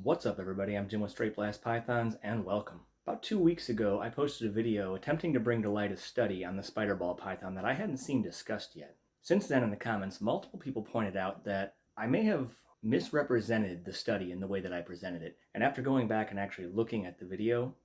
What's up, everybody? I'm Jim with Straight Blast Pythons, and welcome. About 2 weeks ago, I posted a video attempting to bring to light a study on the spider ball python that I hadn't seen discussed yet. Since then, in the comments, multiple people pointed out that I may have misrepresented the study in the way that I presented it, and after going back and actually looking at the video,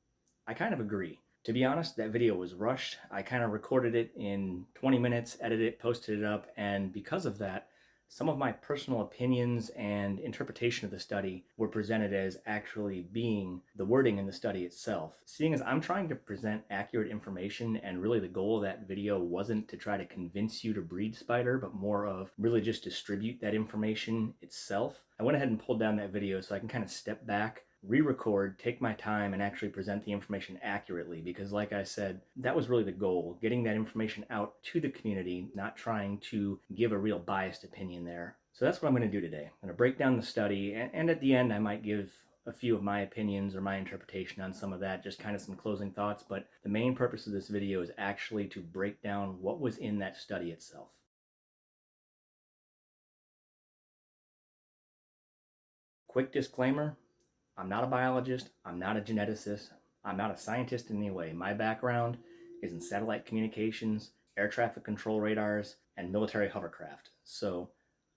I kind of agree. To be honest, that video was rushed. I kind of recorded it in 20 minutes, edited it, posted it up, and because of that, some of my personal opinions and interpretation of the study were presented as actually being the wording in the study itself. Seeing as I'm trying to present accurate information, and really the goal of that video wasn't to try to convince you to breed spider, but more of really just distribute that information itself, I went ahead and pulled down that video so I can kind of step back, re-record, take my time, and actually present the information accurately, because like I said, that was really the goal, getting that information out to the community, not trying to give a real biased opinion there. So that's what I'm going to do today. I'm going to break down the study, and at the end I might give a few of my opinions or my interpretation on some of that, just kind of some closing thoughts, but the main purpose of this video is actually to break down what was in that study itself. Quick disclaimer, I'm not a biologist, I'm not a geneticist, I'm not a scientist in any way. My background is in satellite communications, air traffic control radars, and military hovercraft. So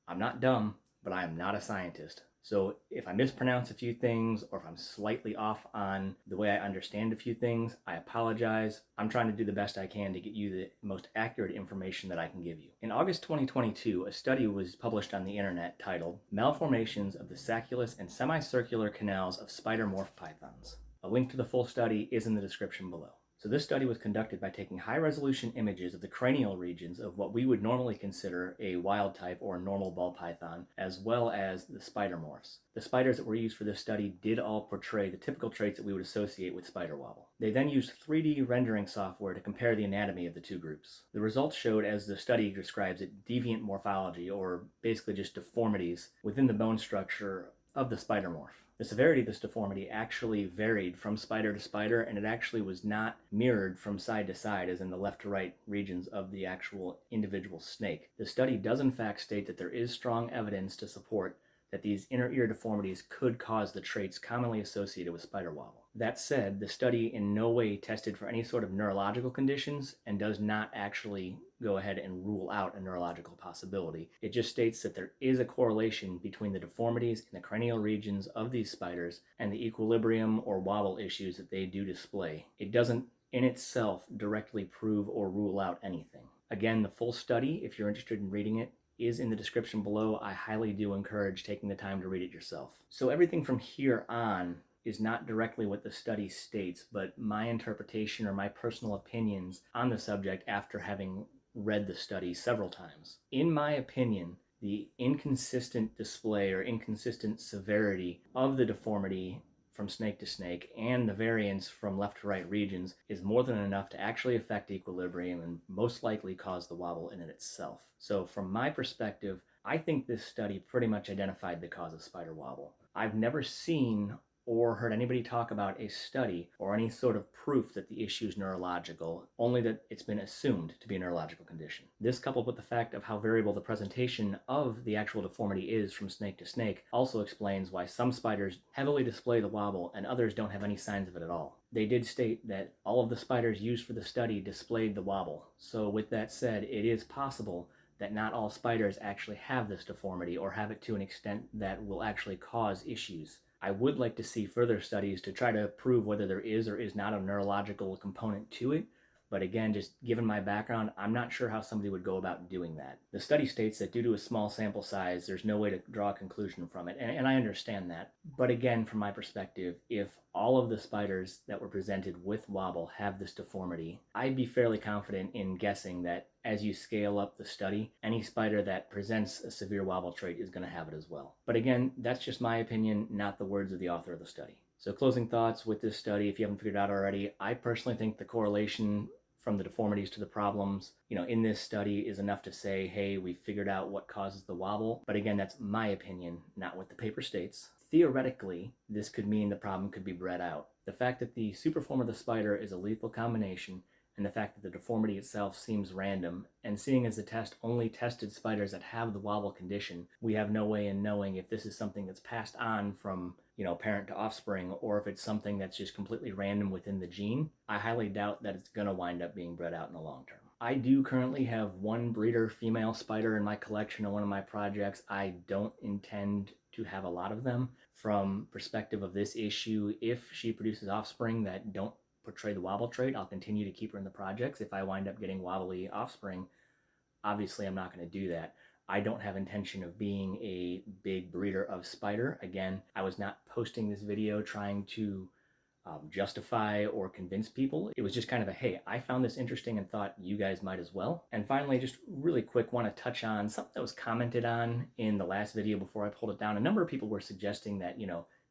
I'm not dumb, but I am not a scientist. So if I mispronounce a few things, or if I'm slightly off on the way I understand a few things, I apologize. I'm trying to do the best I can to get you the most accurate information that I can give you. In August 2022, a study was published on the internet titled Malformations of the Sacculus and Semicircular Canals of Spider Morph Pythons. A link to the full study is in the description below. So this study was conducted by taking high-resolution images of the cranial regions of what we would normally consider a wild type or normal ball python, as well as the spider morphs. The spiders that were used for this study did all portray the typical traits that we would associate with spider wobble. They then used 3D rendering software to compare the anatomy of the two groups. The results showed, as the study describes it, deviant morphology, or basically just deformities within the bone structure of the spider morph. The severity of this deformity actually varied from spider to spider, and it actually was not mirrored from side to side, as in the left to right regions of the actual individual snake. The study does in fact state that there is strong evidence to support that these inner ear deformities could cause the traits commonly associated with spider wobble. That said, the study in no way tested for any sort of neurological conditions and does not actually go ahead and rule out a neurological possibility. It just states that there is a correlation between the deformities in the cranial regions of these spiders and the equilibrium or wobble issues that they do display. It doesn't in itself directly prove or rule out anything. Again, the full study, if you're interested in reading it, is in the description below. I highly do encourage taking the time to read it yourself. So everything from here on is not directly what the study states, but my interpretation or my personal opinions on the subject after having read the study several times. In my opinion, the inconsistent display or inconsistent severity of the deformity from snake to snake and the variance from left to right regions is more than enough to actually affect equilibrium and most likely cause the wobble in it itself. So from my perspective, I think this study pretty much identified the cause of spider wobble. I've never seen or heard anybody talk about a study or any sort of proof that the issue is neurological, only that it's been assumed to be a neurological condition. This, coupled with the fact of how variable the presentation of the actual deformity is from snake to snake, also explains why some spiders heavily display the wobble and others don't have any signs of it at all. They did state that all of the spiders used for the study displayed the wobble. So with that said, it is possible that not all spiders actually have this deformity or have it to an extent that will actually cause issues. I would like to see further studies to try to prove whether there is or is not a neurological component to it, but again, just given my background, I'm not sure how somebody would go about doing that. The study states that due to a small sample size, there's no way to draw a conclusion from it, and I understand that. But again, from my perspective, if all of the spiders that were presented with wobble have this deformity, I'd be fairly confident in guessing that as you scale up the study, any spider that presents a severe wobble trait is going to have it as well. But again, that's just my opinion, not the words of the author of the study. So closing thoughts with this study, if you haven't figured it out already, I personally think the correlation from the deformities to the problems, in this study is enough to say, hey, we figured out what causes the wobble. But again, that's my opinion, not what the paper states. Theoretically, this could mean the problem could be bred out. The fact that the superform of the spider is a lethal combination, and the fact that the deformity itself seems random, and seeing as the test only tested spiders that have the wobble condition, we have no way in knowing if this is something that's passed on from parent to offspring, or if it's something that's just completely random within the gene, I highly doubt that it's going to wind up being bred out in the long term. I do currently have one breeder female spider in my collection on one of my projects. I don't intend to have a lot of them. From perspective of this issue, if she produces offspring that don't portray the wobble trait, I'll continue to keep her in the projects. If I wind up getting wobbly offspring, obviously I'm not going to do that. I don't have intention of being a big breeder of spider. Again, I was not posting this video trying to justify or convince people. It was just kind of a, hey, I found this interesting and thought you guys might as well. And finally, just really quick, want to touch on something that was commented on in the last video before I pulled it down. A number of people were suggesting that,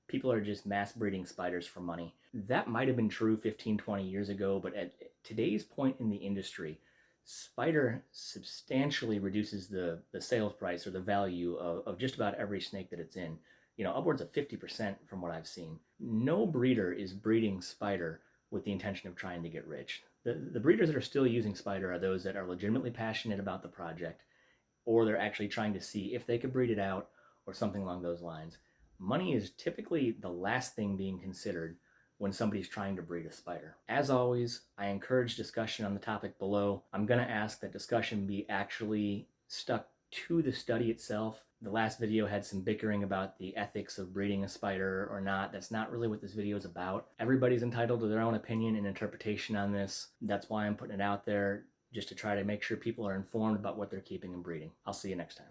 people are just mass breeding spiders for money. That might have been true 15, 20 years ago, but at today's point in the industry, spider substantially reduces the sales price or the value of just about every snake that it's in. Upwards of 50% from what I've seen. No breeder is breeding spider with the intention of trying to get rich. The breeders that are still using spider are those that are legitimately passionate about the project, or they're actually trying to see if they could breed it out or something along those lines. Money is typically the last thing being considered when somebody's trying to breed a spider. As always, I encourage discussion on the topic below. I'm going to ask that discussion be actually stuck to the study itself. The last video had some bickering about the ethics of breeding a spider or not. That's not really what this video is about. Everybody's entitled to their own opinion and interpretation on this. That's why I'm putting it out there, just to try to make sure people are informed about what they're keeping and breeding. I'll see you next time.